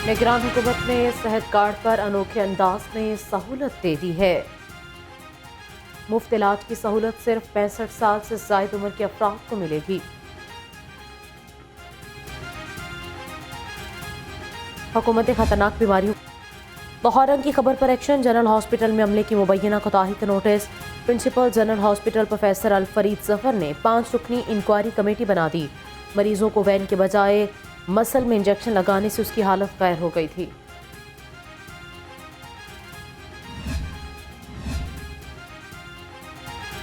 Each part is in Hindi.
निगरान हुकूमत ने सेहत कार्ड पर अनोखे अंदाज में सहूलत दे दी है। मुफ्त इलाज की सहूलत सिर्फ 65 साल से ज्यादा उम्र के अफराद को मिलेगी। हुकूमत खतरनाक बीमारियों बहरान की खबर पर एक्शन। जनरल हॉस्पिटल में अमले की मुबैना कोताही का notice. Principal general hospital professor Al Farid Zafar ने 5 रुकनी इंक्वायरी कमेटी बना दी। मरीजों को वैन के बजाय मसल में इंजेक्शन लगाने से उसकी हालत गैर हो गई थी।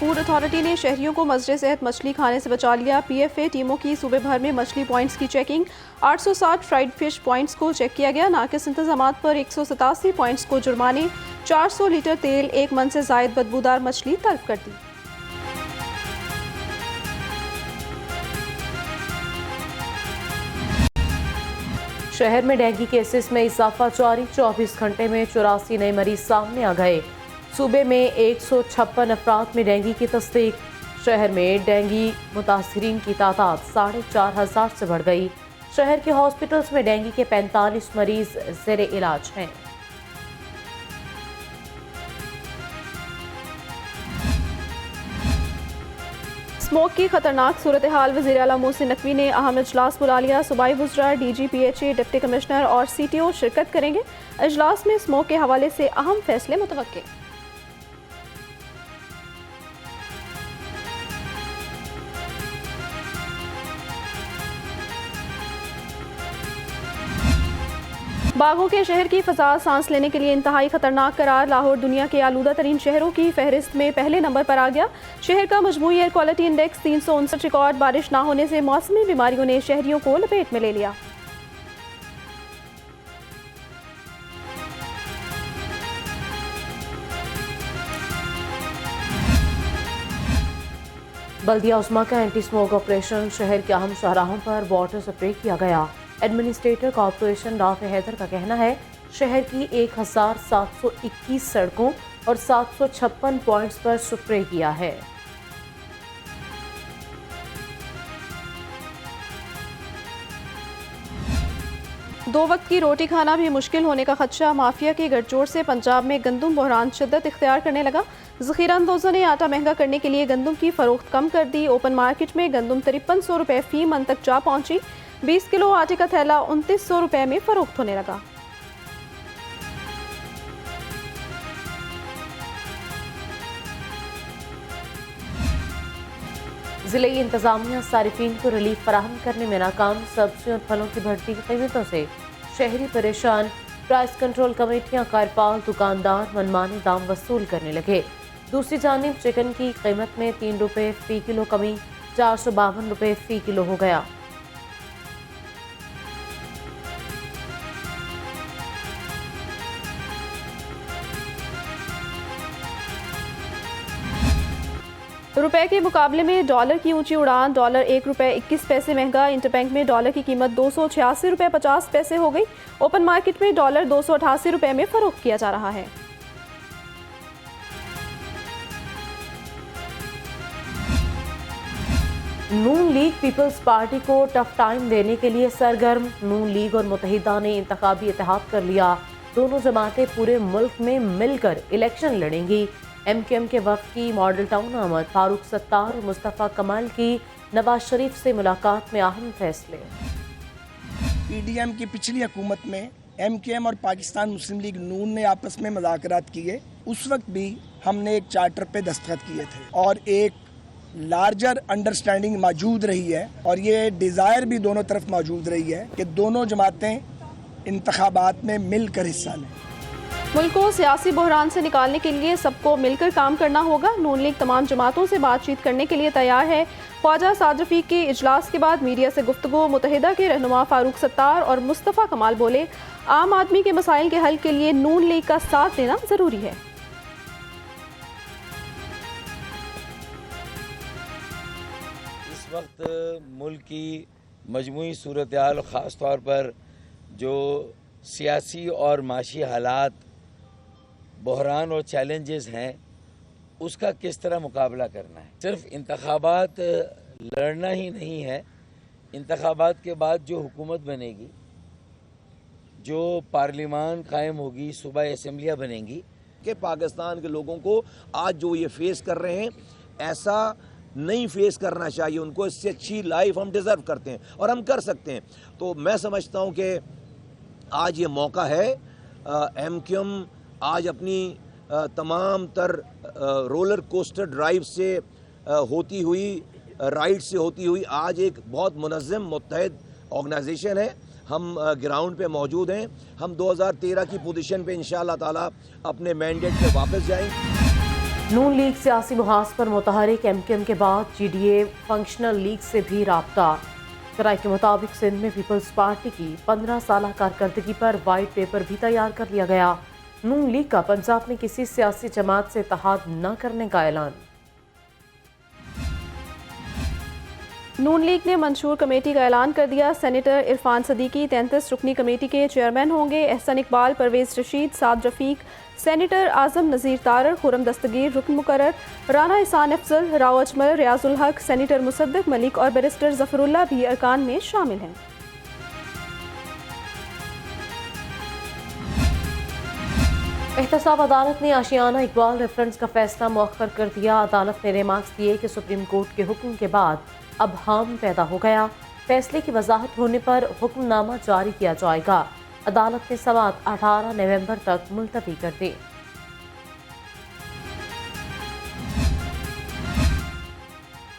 फूड अथॉरिटी ने शहरियों को मजरे सेहत मछली खाने से बचा लिया। पीएफए टीमों की सूबे भर में मछली पॉइंट्स की चेकिंग। 860 फ्राइड फिश पॉइंट्स को चेक किया गया। नाकिस इंतजामात पर 187 पॉइंट्स को जुर्माने। 400 लीटर तेल, 1 मन से जायद बदबूदार मछली तलब कर दी। शहर में डेंगू केसेस में इजाफा जारी। 24 घंटे में 84 नए मरीज सामने आ गए। सूबे में 156 अफराद में डेंगू की तस्दीक। शहर में डेंगू मुतासरीन की तादाद 4,500 से बढ़ गई। शहर के हॉस्पिटल्स में डेंगू के 45 मरीज ज़ेरे इलाज हैं। स्मोक की खतरनाक सूरत हाल वज़ीर आला मोहसिन नकवी ने अहम इजलास बुला लिया। सूबाई वुज़रा, DGPHA, डिप्टी कमिश्नर और CTO शिरकत करेंगे। इजलास में स्मोक के हवाले से अहम फैसले मुतवक्के। बागों के शहर की फ़ज़ा सांस लेने के लिए इंतहाई ख़तरनाक करार। लाहौर दुनिया के आलूदा तरीन शहरों की फहरिस्त में पहले नंबर पर आ गया। शहर का मजमूई एयर क्वालिटी इंडेक्स 359 रिकॉर्ड। बारिश ना होने से मौसमी बीमारियों ने शहरियों को लपेट में ले लिया। बल्दिया उस्मा का एंटी स्मोक ऑपरेशन। शहर के अहम शाहराहों पर वाटर स्प्रे किया गया। एडमिनिस्ट्रेटर कॉर्पोरेशन राफे हैदर का कहना है शहर की 1721 सड़कों और 756 पॉइंट्स पर स्प्रे किया है। दो वक्त की रोटी खाना भी मुश्किल होने का खदशा। माफिया के गठजोड़ से पंजाब में गंदम बहरान शिद्दत इख्तियार करने लगा। ज़ख़ीरा अंदोज़ों ने आटा महंगा करने के लिए गंदम की फरोख्त कम कर दी। ओपन मार्केट में गंदम 5300 रुपये फी मन तक जा पहुंची। 20 किलो आटे का थैला 2900 रुपये में फरोख्त होने लगा। जिले की इंतजामिया सारिफीन को रिलीफ फराहम करने में नाकाम। सब्जियों और फलों की बढ़ती कीमतों से शहरी परेशान। प्राइस कंट्रोल कमेटियां कारपाल दुकानदार मनमाने दाम वसूल करने लगे। दूसरी जानिब चिकन की कीमत में 3 रुपये फी किलो कमी। 452 रुपये फी किलो हो गया। रुपए के मुकाबले में डॉलर की ऊंची उड़ान। डॉलर 1 रुपये 21 पैसे महंगा। इंटरबैंक में डॉलर की कीमत 286 रुपये 50 पैसे हो गई। ओपन मार्केट में डॉलर 288 रुपये में फरोख्त किया जा रहा है। नून लीग पीपल्स पार्टी को टफ टाइम देने के लिए सरगर्म। नून लीग और मुत्तहिदा ने इंतखाबी इत्तेहाद कर लिया। दोनों जमातें पूरे मुल्क में मिलकर इलेक्शन लड़ेंगी। MKM के वफ़द की मॉडल टाउन आमद। फारूक सत्तार और मुस्तफ़ा कमाल की नवाज शरीफ से मुलाकात में अहम फैसले। PDM की पिछली हुकूमत में MKM और पाकिस्तान मुस्लिम लीग नून ने आपस में मुज़ाकरात किए। उस वक्त भी हमने एक चार्टर पे दस्तखत किए थे और एक लार्जर अंडरस्टैंडिंग मौजूद रही है और ये डिज़ायर भी दोनों तरफ मौजूद रही है कि दोनों जमातें इंतखाबात में मिलकर हिस्सा लें। मुल्क को सियासी बहरान से निकालने के लिए सबको मिलकर काम करना होगा। नून लीग तमाम जमातों से बातचीत करने के लिए तैयार है। ख्वाजा साद रफीक के इजलास के बाद मीडिया से गुफ्तगू। मुत्तहिदा के रहनुमा फारूक सत्तार और मुस्तफ़ा कमाल बोले आम आदमी के मसाइल के हल के लिए नून लीग का साथ देना ज़रूरी है। इस वक्त मुल्क की मजमूई सूरत हाल, ख़ास तौर पर जो सियासी और माशी हालात, बहरान और चैलेंजेस हैं, उसका किस तरह मुकाबला करना है। सिर्फ इंतखाबात लड़ना ही नहीं है, इंतखाबात के बाद जो हुकूमत बनेगी जो पार्लिमान कायम होगी, सूबाई असम्बलियाँ बनेंगी कि पाकिस्तान के लोगों को आज जो ये फेस कर रहे हैं ऐसा नहीं फेस करना चाहिए उनको। इससे अच्छी लाइफ हम डिज़र्व करते हैं और हम कर सकते हैं। तो मैं समझता हूँ कि आज ये मौका है। MQM आज अपनी तमाम तर रोलर कोस्टर ड्राइव से होती हुई राइड से होती हुई आज एक बहुत मुनज़्ज़म मुत्तहद ऑर्गेनाइजेशन है। हम ग्राउंड पे मौजूद हैं। हम 2013 की पोजीशन पे इंशाअल्लाह ताला अपने मैंडेट पे वापस जाएंगे। नून लीग सियासी मुहाज पर मुतहरिक MQM के बाद GDA फंक्शनल लीग से भी राब्ता। कराई के मुताबिक सिंध में पीपल्स पार्टी की 15 साल कारकर्दगी पर वाइट पेपर भी तैयार कर लिया गया। नून लीग का पंजाब में किसी सियासी जमात से इत्तेहाद न करने का ऐलान। नून लीग ने मंशूर कमेटी का ऐलान कर दिया। सेनेटर इरफान सदीकी 33 रुकनी कमेटी के चेयरमैन होंगे। एहसन इकबाल, परवेज रशीद, साद रफीक, सेनेटर आजम नज़ीर तारर, खुरम दस्तगीर रुकन मुकर्रर, राना इहसान अफजल, राव अजमल, रियाजुल हक, सेनेटर मुसद्दक मलिक और बैरिस्टर जफरुल्लाह भी अरकान में शामिल हैं। एहतसाब अदालत ने आशियाना इकबाल रेफरेंस का फैसला मौखर कर दिया। अदालत ने रिमार्क्स दिए कि सुप्रीम कोर्ट के हुक्म के बाद अब हार्म पैदा हो गया। फैसले की वजाहत होने पर हुक्मनामा जारी किया जाएगा। अदालत ने समाअत 18 नवंबर तक मुलतवी कर दी।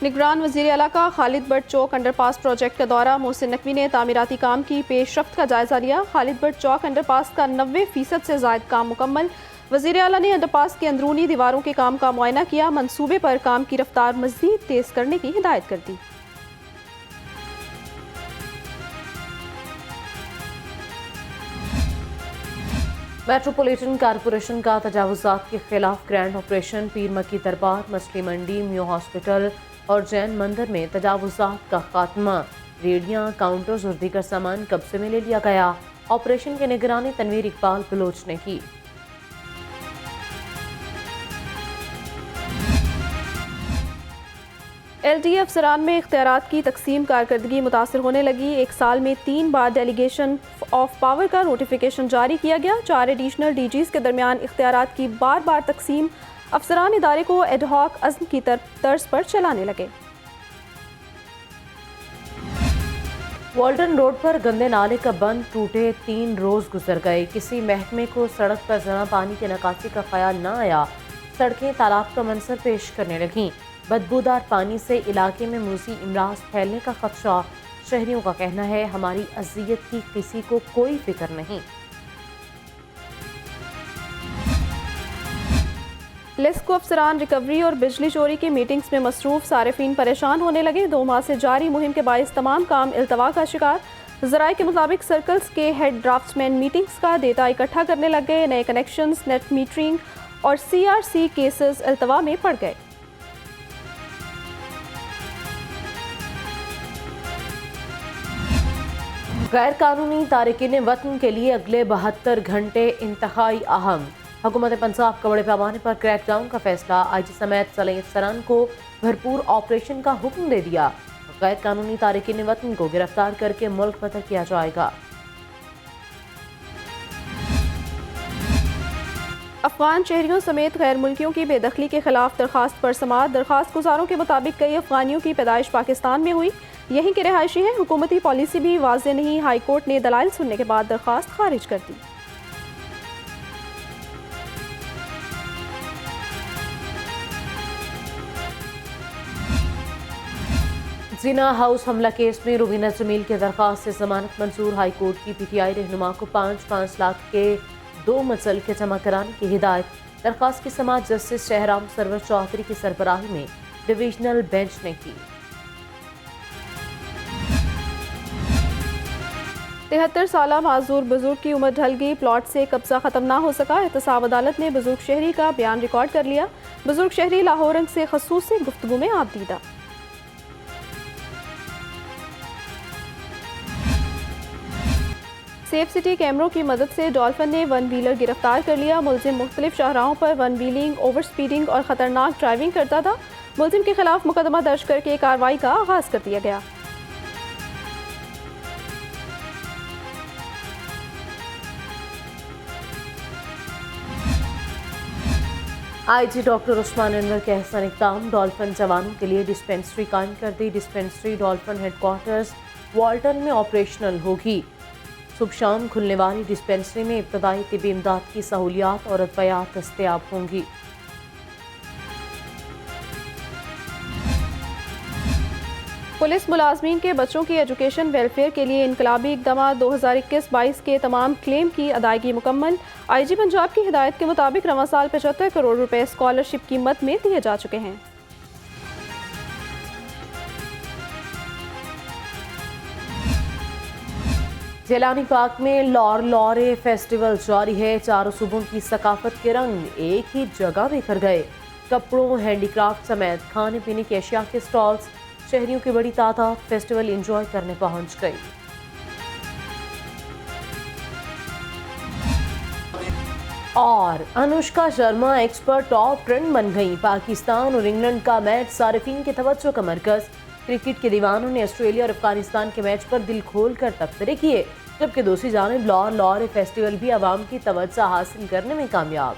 निगरान वज़ीर आला का Khalid but Chowk underpass project का दौरा। मोहसिन नकवी ने तामीराती काम की पेशरफ्त का जायजा लिया। खालिद बट चौक अंडरपास का 90% से ज़ायद काम मुकम्मल। वज़ीर आला ने अंडरपास की अंदरूनी दीवारों के काम का मुआयना किया। मंसूबे पर काम की रफ्तार मज़ीद तेज़ करने की हिदायत कर दी। मेट्रोपॉलिटन कॉरपोरेशन का तजावुज़ात के खिलाफ ग्रैंड ऑपरेशन। पीर मक्की दरबार, मछली मंडी, म्यू हॉस्पिटल और जैन मंदिर में तजावुज़ात का खात्मा। रेडियाँ, काउंटर्स और दीगर सामान कब्जे में ले लिया गया। ऑपरेशन की निगरानी तनवीर इकबाल बलोच ने की। LDA अफसरान में इख्तियारात की तकसीम कारकर्दगी मुतासर होने लगी। एक साल में 3 बार डेलीगेशन ऑफ पावर का नोटिफिकेशन जारी किया गया। 4 एडिशनल DGs के दरमियान इख्तियारात की बार बार तकसीम। अफसरान इदारे को एडहॉक अज़्म की तर्ज पर चलाने लगे। वॉल्टन रोड पर गंदे नाले का बंद टूटे 3 रोज गुजर गए। किसी महकमे को सड़क पर जमा पानी की निकासी का ख्याल न आया। सड़कें तालाब का मंजर पेश करने लगीं। बदबूदार पानी से इलाके में मूसी इमराज फैलने का खदशा। शहरियों का कहना है हमारी अजियत की किसी को कोई फिक्र नहीं। लेस्को अफसरान रिकवरी और बिजली चोरी की मीटिंग्स में मसरूफ। सारिफीन परेशान होने लगे। 2 माह से जारी मुहिम के बायस तमाम काम इल्तवा का शिकार। ज़राए के मुताबिक सर्कल्स के हेड ड्राफ्ट्समैन मीटिंग्स का डेटा इकट्ठा करने लग गए। नए कनेक्शंस, नेट मीटरिंग और CRC केसेस इल्तवा में पड़ गए। गैर कानूनी तारिकीन वतन के लिए अगले 72 घंटे इंतहाई अहम। हुकूमत पंजाब का बड़े पैमाने पर क्रैकडाउन का फैसला। IG समेत सलीम अफसरान को भरपूर ऑपरेशन का हुक्म दे दिया। गैर कानूनी तारिकीन वतन को गिरफ्तार करके मुल्क बदर किया जाएगा। अफगान शहरियों समेत गैर मुल्कियों की बेदखली के खिलाफ दरखास्त पर समाअत। दरखास्त गुजारों के मुताबिक कई अफगानियों की पैदाइश पाकिस्तान में हुई, यहीं के रिहायशी हैं। हुकूमती पॉलिसी भी वाज़ेह नहीं। हाई कोर्ट ने दलाइल सुनने के बाद दरखास्त खारिज कर दी। जिना हाउस हमला केस में रुबीना जमील की दरखास्त से जमानत मंजूर। हाई कोर्ट की PTI रहनुमा को 5-5 लाख के 2 मुचलके जमा कराने की हिदायत। दरखास्त की समाअत जस्टिस शहराम सरवर चौधरी की सरबराही में डिवीजनल बेंच ने की। 73 साला माजूर बुजुर्ग की उम्र ढल गई। प्लॉट से कब्जा खत्म ना हो सका। एहतसाब अदालत ने बुजुर्ग शहरी का बयान रिकॉर्ड कर लिया। बुजुर्ग शहरी लाहौर रंग से खसूसी गुफ्तगू में आप दीदा। सेफ सिटी कैमरों की मदद से डॉल्फिन ने 1 व्हीलर गिरफ्तार कर लिया। मुलजिम मुख्तलिफ शाहराहों पर 1 व्हीलिंग, ओवर स्पीडिंग और खतरनाक ड्राइविंग करता था। मुलजिम के खिलाफ मुकदमा दर्ज करके कार्रवाई का आगाज कर दिया गया। आईजी डॉक्टर उस्मान अनवर के एहसान इक़दाम, डॉल्फिन जवानों के लिए डिस्पेंसरी कायम कर दी। डिस्पेंसरी डॉल्फिन हेडक्वार्टर्स वाल्टन में ऑपरेशनल होगी। सुबह शाम खुलने वाली डिस्पेंसरी में इब्तदाई तिब्बी इमदाद की सहूलियात और अद्वियात दस्तयाब होंगी। पुलिस मुलाजमीन के बच्चों की एजुकेशन वेलफेयर के लिए इनकलाबी इकदाम 2021-22 के तमाम क्लेम की अदायगी मुकम्मल। आईजी पंजाब की हिदायत के मुताबिक रवां साल 75 करोड़ रुपए स्कॉलरशिप की मद में दिए जा चुके हैं। जेलानी पार्क में लॉरे फेस्टिवल जारी है। चारों सूबों की सकाफत के रंग एक ही जगह बिखर गए। कपड़ों, हैंडीक्राफ्ट समेत खाने पीने की अशिया के स्टॉल्स, शहरियों की बड़ी तादाद फेस्टिवल एंजॉय करने पहुंच गई। और Anushka Sharma expert top trend बन गई। पाकिस्तान और इंग्लैंड का मैच सारिफीन की तवज्जो का मरकज। क्रिकेट के दीवानों ने ऑस्ट्रेलिया और अफगानिस्तान के मैच पर दिल खोल कर तबसरे किए, जबकि दूसरी जानिब लॉरे फेस्टिवल भी आवाम की तवज्जो हासिल करने में कामयाब।